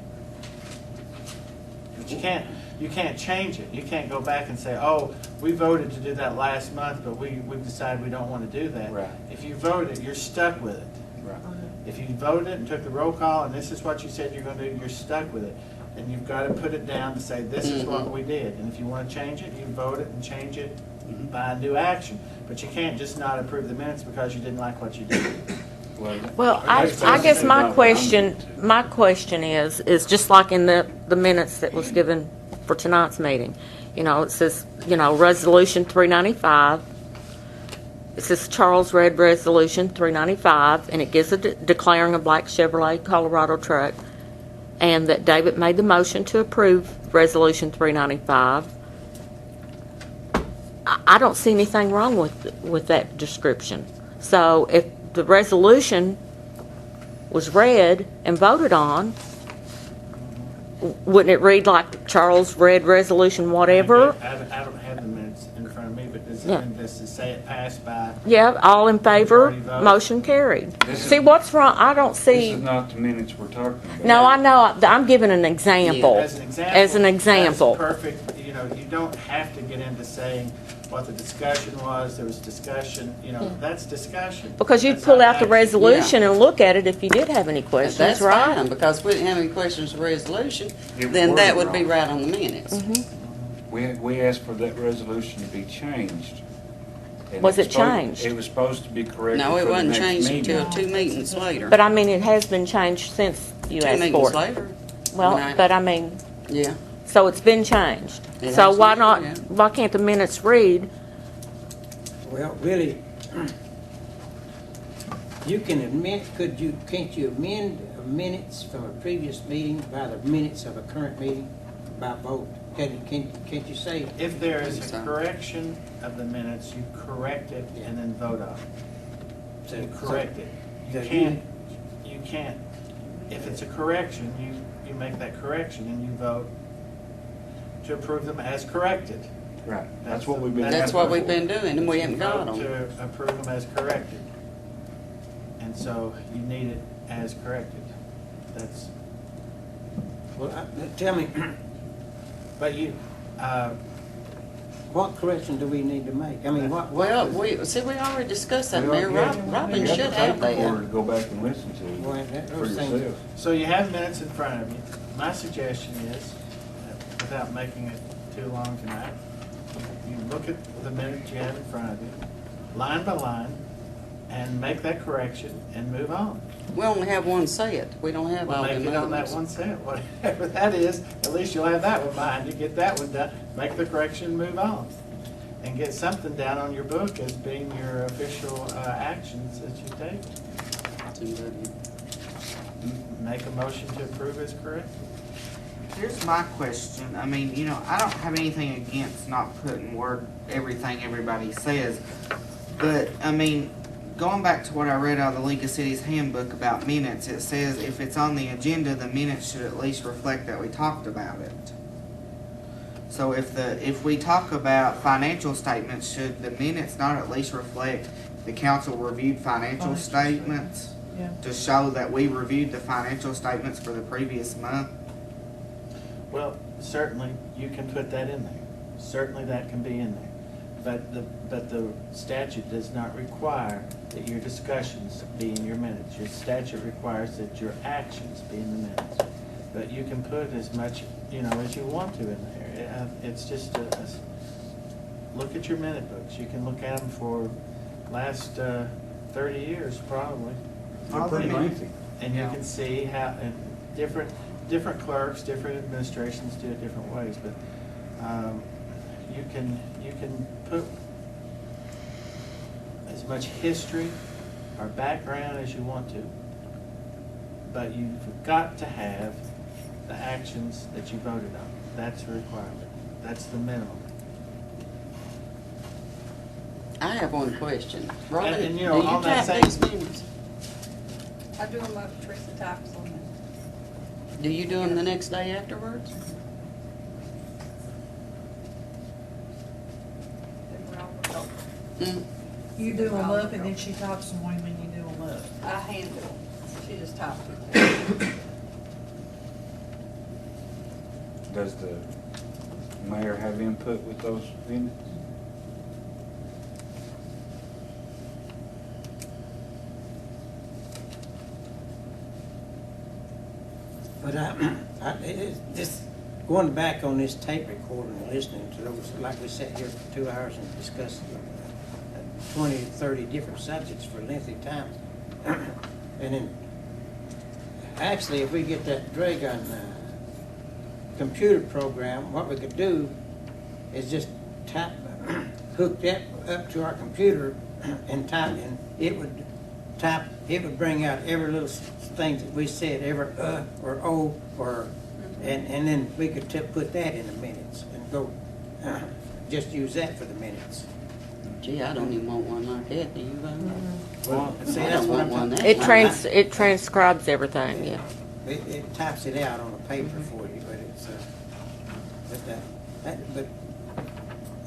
But you can't change it. You can't go back and say, oh, we voted to do that last month, but we've decided we don't want to do that. Right. If you voted, you're stuck with it. Right. If you voted and took the roll call, and this is what you said you're going to do, you're stuck with it. And you've got to put it down to say, this is what we did. And if you want to change it, you vote it and change it by a new action. But you can't just not approve the minutes because you didn't like what you did. Well, I guess my question is just like in the minutes that was given for tonight's meeting. It says, Resolution 395. It says Charles read Resolution 395, and it gives declaring a black Chevrolet Colorado truck, and that David made the motion to approve Resolution 395. I don't see anything wrong with that description. So if the resolution was read and voted on, wouldn't it read like Charles read resolution whatever? I don't have the minutes in front of me, but does Yeah. it say it passed by? Yeah, all in favor, Majority vote. motion carried. This is- See, what's wrong? I don't This see. is not the minutes we're talking about. No, I know. I'm giving an example. As an example. As an example. That's perfect, you don't have to get into saying what the discussion was, there was discussion, that's discussion. Because you'd That's pull not out the action. resolution and look at it if you did have any questions, That's right? fine, because if we didn't have any questions of resolution, It then was that would be wrong. right on the minutes. Mm-hmm. We asked for that resolution to be changed And Was it was supposed- changed? It was supposed to be corrected No, it for the wasn't next changed meeting. until 2 meetings later. But I mean, it has been changed since you 2 asked meetings for it. later. Well, when I- but I mean, Yeah. so it's been changed. It So has why been, not, yeah. why can't the minutes read? Well, really, you can admit, can't you amend minutes from a previous meeting by the minutes of a current meeting by vote? Can't you say? If there is a So- correction of the minutes, you correct it and then vote on it. So- You correct it. so You can't, if it's a correction, you make that correction and you vote to approve them as corrected. Right, that's what we've been. That's That's asking what we've for. been doing, and we You haven't got vote them. to approve them as corrected. And so you need it as corrected. That's, Well, tell me, but you, what correction do we need to make? I mean, what? Well, we already discussed that, We Mayor. already- Robin you got should the have paper for her that. to go back and listen to Well, that- for those things- yourself. so you have minutes in front of you. My suggestion is, without making it too long tonight, you look at the minutes you have in front of you, line by line, and make that correction and move on. We only have one set. We don't have all We'll the make it on that others. one cent, whatever that is, at least you'll have that one behind you, get that one done, make the correction, move on. And get something down on your book as being your official actions that you take. Make a motion to approve as correct. Here's my question. I mean, I don't have anything against not putting everything everybody says. But, I mean, going back to what I read out of the League of Cities handbook about minutes, it says if it's on the agenda, the minutes should at least reflect that we talked about it. So if we talk about financial statements, should the minutes not at least reflect the council reviewed financial statements? Yeah. To show that we reviewed the financial statements for the previous month? Well, certainly, you can put that in there. Certainly, that can be in there. But the statute does not require that your discussions be in your minutes. Your statute requires that your actions be in the minutes. But you can put as much, as you want to in there. It's just look at your minute books. You can look at them for last 30 years, probably. They're pretty lengthy. And you can see how, and different clerks, different administrations do it different ways, but you can put as much history or background as you want to, but you've got to have the actions that you voted on. That's a requirement. That's the minimum. I have one question. Robin, And, do you on that type same- these minutes? I do them up, Teresa types on them. Do you do them the next day afterwards? Mm. You do them up and then she types them when you do them up. I hand it, she just types it. Does the mayor have input with those minutes? But just going back on this tape recorder and listening to those, like we sat here for 2 hours and discussed 20, 30 different subjects for lengthy times. And then, actually, if we get that Dragon computer program, what we could do is just hook that up to our computer and type, and it would bring out every little thing that we said, every or oh, or, and then we could put that in the minutes and go, just use that for the minutes. Gee, I don't even want one like that, do you, Violet? Well, see, I that's don't what I'm want one talking. that It transcribes everything, yeah. It types it out on a paper for you, but it's, but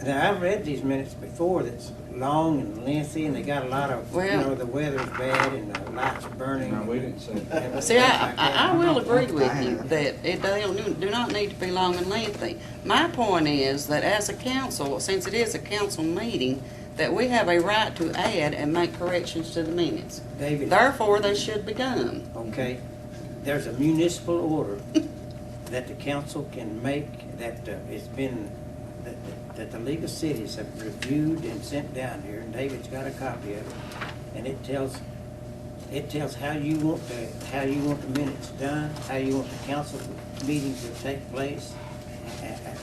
now, I've read these minutes before that's long and lengthy, and they got a lot of, Well- the weather's bad and the lights are burning. No, we didn't say that. and See, things like that. I will agree with you that they do not need to be long and lengthy. My point is that as a council, since it is a council meeting, that we have a right to add and make corrections to the minutes. David. Therefore, they should be done. Okay, there's a municipal order that the council can make that has been that the League of Cities have reviewed and sent down here, and David's got a copy of it, and it tells how you want the minutes done, how you want the council meetings to take place,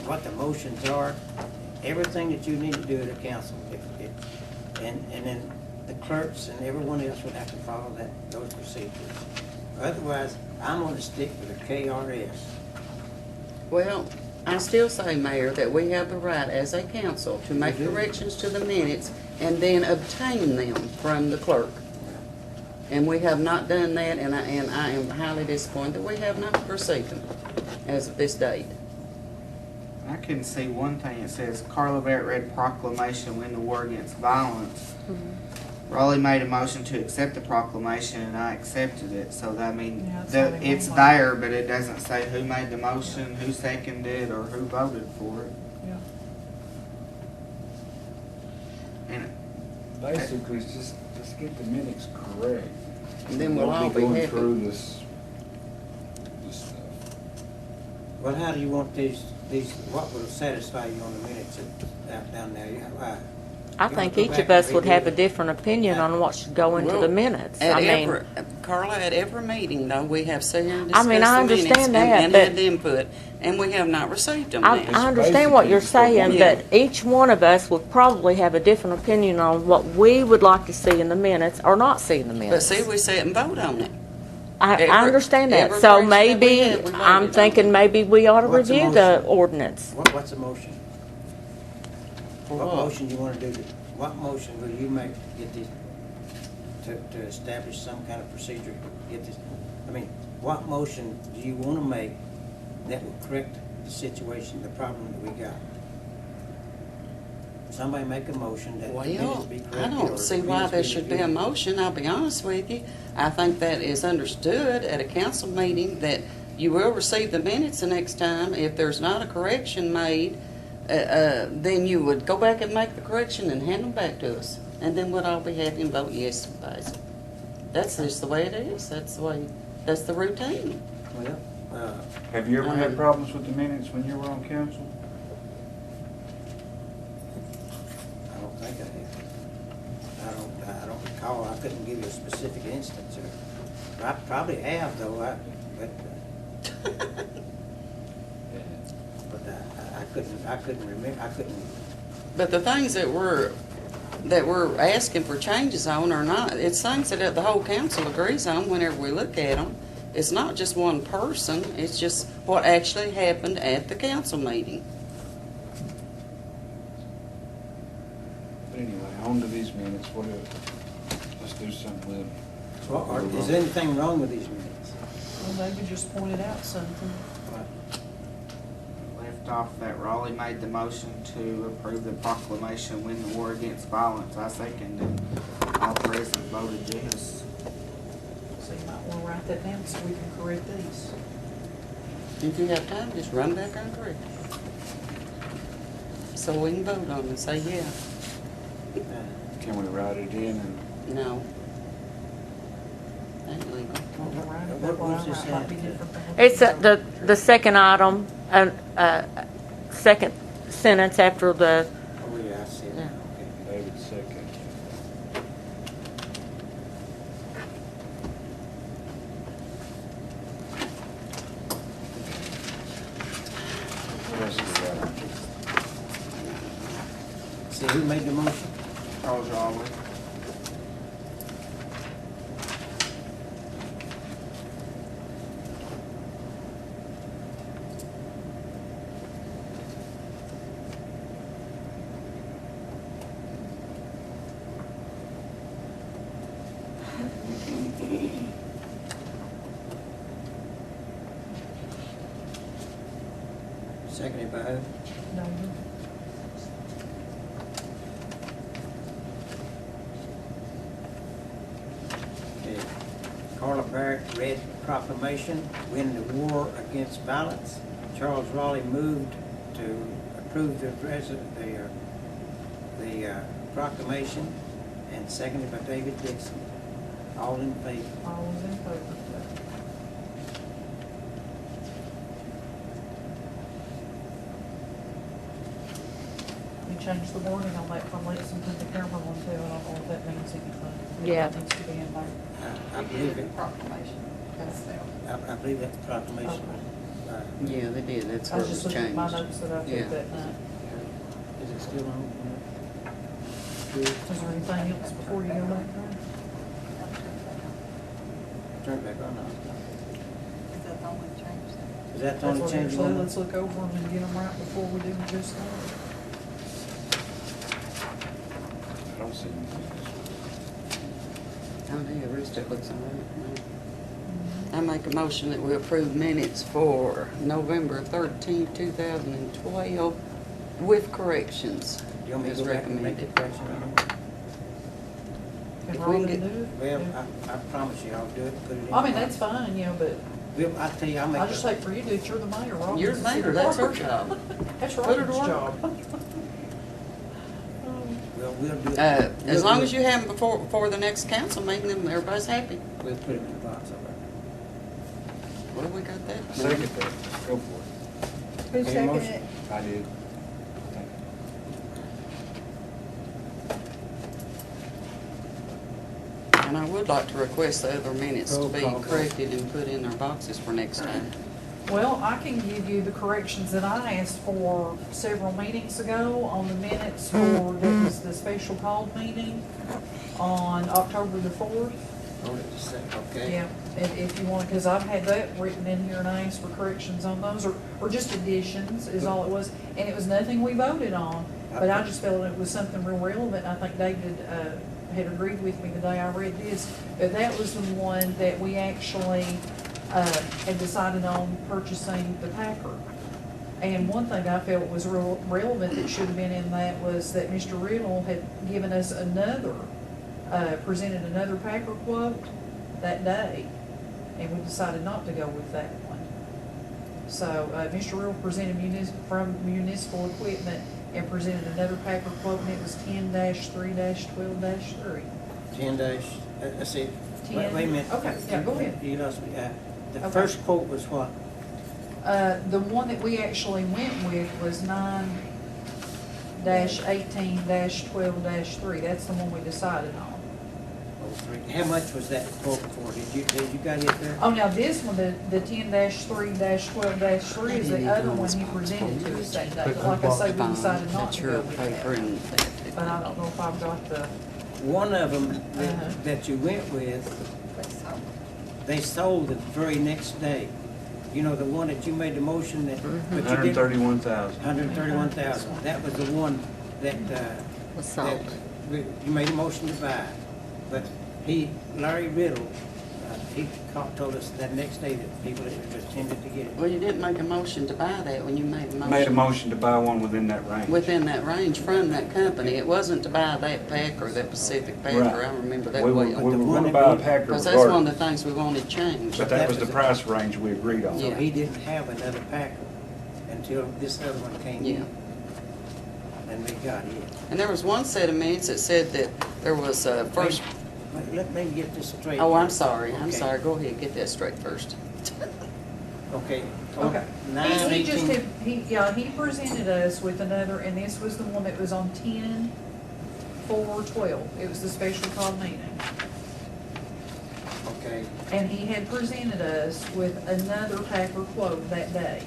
what the motions are, everything that you need to do at a council. And then the clerks and everyone else would have to follow those procedures. Otherwise, I'm gonna stick with the KRS. Well, I still say, Mayor, that we have the right as a council to make corrections to the minutes and then obtain them from the clerk. And we have not done that, and I am highly disappointed that we have not received them as of this date. I couldn't see one thing. It says Carla Barrett read proclamation win the war against violence. Raleigh made a motion to accept the proclamation, and I accepted it. So that it's there, but it doesn't say who made the motion, who seconded it, or who voted for it. Yeah. And Basically, it's just get the minutes correct. And then we'll all be going happy. through this stuff. Well, how do you want these, what will satisfy you on the minutes down there? I think each of us would have a different opinion on what should go into the minutes. Carla, at every meeting, though, we have sat here and I mean, I discussed the minutes understand that, and but- had input, and we have not received them I now. understand what you're saying, Yeah. but each one of us would probably have a different opinion on what we would like to see in the minutes or not see in the But minutes. see, we sit and vote on it. I understand that. every So version that we maybe, had, we voted I'm on thinking it. maybe we ought to What's the review the motion? ordinance. What's the motion? For What what? motion you wanna do? What motion will you make to get this, to establish some kind of procedure to get this? I mean, what motion do you wanna make that will correct the situation, the problem that we got? Somebody make a motion that the minutes Well, be corrected. I don't see why there should be a motion, I'll be honest with you. I think that is understood at a council meeting that you will receive the minutes the next time. If there's not a correction made, then you would go back and make the correction and hand them back to us. And then we'd all be happy and vote yes to pass it. That's just the way it is, that's the routine. Well, Have you ever had problems with the minutes when you were on council? I don't think I have. I don't recall, I couldn't give you a specific instance or, I probably have though, but I couldn't remember, But the things that we're asking for changes on are not, it's things that the whole council agrees on whenever we look at them. It's not just one person, it's just what actually happened at the council meeting. But anyway, on to these minutes, let's do something with them. is there anything wrong with these minutes? Well, maybe just pointed out something. left off that Raleigh made the motion to approve the proclamation win the war against violence. I seconded it. All present voted yes. So you might wanna write that down so we can correct these. If you have time, just run back and correct it. So we can vote on it and say, yeah, Can we write it in and no. Ain't legal. Well, write it, What what I was this write might be at? different from what It's you the second item, second sentence after the, Oh, yeah, I see it. Yeah. Okay. David's second? What else do we got? See, who made the motion? Charles Raleigh. Seconded by who? No, Okay. Carla Barrett read proclamation, win the war against violence. Charles Raleigh moved to approve the proclamation, and seconded by David Dixon. All in favor? all was in favor. change the wording on that from Lexington to Cumberland too. I don't know if that means anything. Yeah. It needs to be in there. I believe it. Proclamation. I believe that the proclamation was, Yeah, they did, that's I where was it just was looking at my changed. notes that I Yeah. took that night. is it still on? Is there anything else before you go back there? Turn it back on now. Is that the only change? Is that the That's only what change? actually, let's look over them and get them right before we do just that. I don't see anything. Oh, yeah, the rest of it looks all right. I make a motion that we approve minutes for November 13th, 2012 with corrections. Do you want me to as go back and make recommended. the correction on it? Can If we can Robin get- do it? Well, Yeah. I promise you, I'll do it, put it in. I mean, that's fine, but Well, I tell you, I'll make. I just hate for you to do it. You're the mayor, Robin. You're the mayor, that's her job. That's Put her to Robin's work. job. Well, we'll do it. As We'll long do as it. you have them before the next council meeting, then everybody's happy. We'll put it in the box, all right. Well, we got that. I second that, go for it. Who Any seconded motion? it? I did. And I would like to request the other minutes to Roll be call vote. corrected and put in their boxes for next time. Well, I can give you the corrections that I asked for several meetings ago on the minutes for, that was the special called meeting on October the 4th. Hold it just a second, okay? Yeah, and if you want, because I've had that written in here and I asked for corrections on those, or just additions is all it was. And it was nothing we voted on, but I just felt it was something real relevant. I think David, had agreed with me the day I read this, but that was the one that we actually, had decided on purchasing the Packer. And one thing I felt was real relevant that should have been in that was that Mr. Riddle had given us another, presented another Packer quote that day, and we decided not to go with that one. So, Mr. Riddle presented from municipal equipment and presented another Packer quote, and it was 10-3-12-3. 10 dash, let's see, wait a minute. Okay, yeah, go ahead. You lost me, the Okay. first quote was what? The one that we actually went with was 9-18-12-3. That's the one we decided on. Oh, three. How much was that quote for? Did you got it there? Oh, now this one, the 10-3-12-3 is the other one he presented to us that day. But like I say, we decided not That's to your go with paper that. and that. But I don't know if I've got the, One of them Uh-huh. that you went with, That's so. they sold the very next day. You know, the one that you made the motion that, but you didn't. 131,000. 131,000. That was the one that, Was sold. you made a motion to buy. But Larry Riddle, he told us that next day that people was intended to get it. Well, you didn't make a motion to buy that when you made a motion. Made a motion to buy one within that range. Within that range from that company. It wasn't to buy that Packer, that Pacific Packer. Right. I remember that We were well. going to buy a Packer Because that's one of regardless, the things we wanted changed. but that was the price range we agreed on. So Yeah. he didn't have another Packer until this other one came Yeah. in. And we got it. And there was one set of minutes that said that there was first, Let me get this straight. oh, I'm sorry, I'm Okay. sorry. Go ahead, get that straight first. Okay. okay. 9, He just 18. had, he presented us with another, and this was the one that was on 10-4-12. It was the special call meeting. Okay. And he had presented us with another Packer quote that day.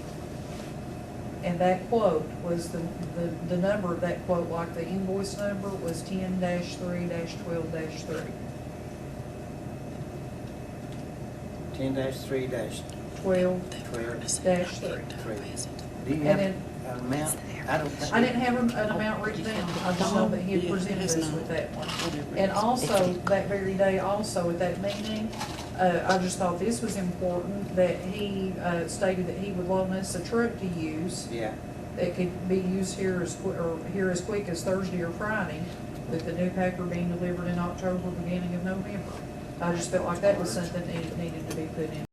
And that quote was the number of that quote, like the invoice number, was 10-3-12-3. 10-3-12. 12-3. Do you And have then- an amount? I don't think. I didn't have an amount written down, I just know that he had presented us with that one. And also, that very day also at that meeting, I just thought this was important, that he, stated that he would loan us a truck to use Yeah. that could be used here as quick as Thursday or Friday, with the new Packer being delivered in October, beginning of November. I just felt like that was something that needed to be put in.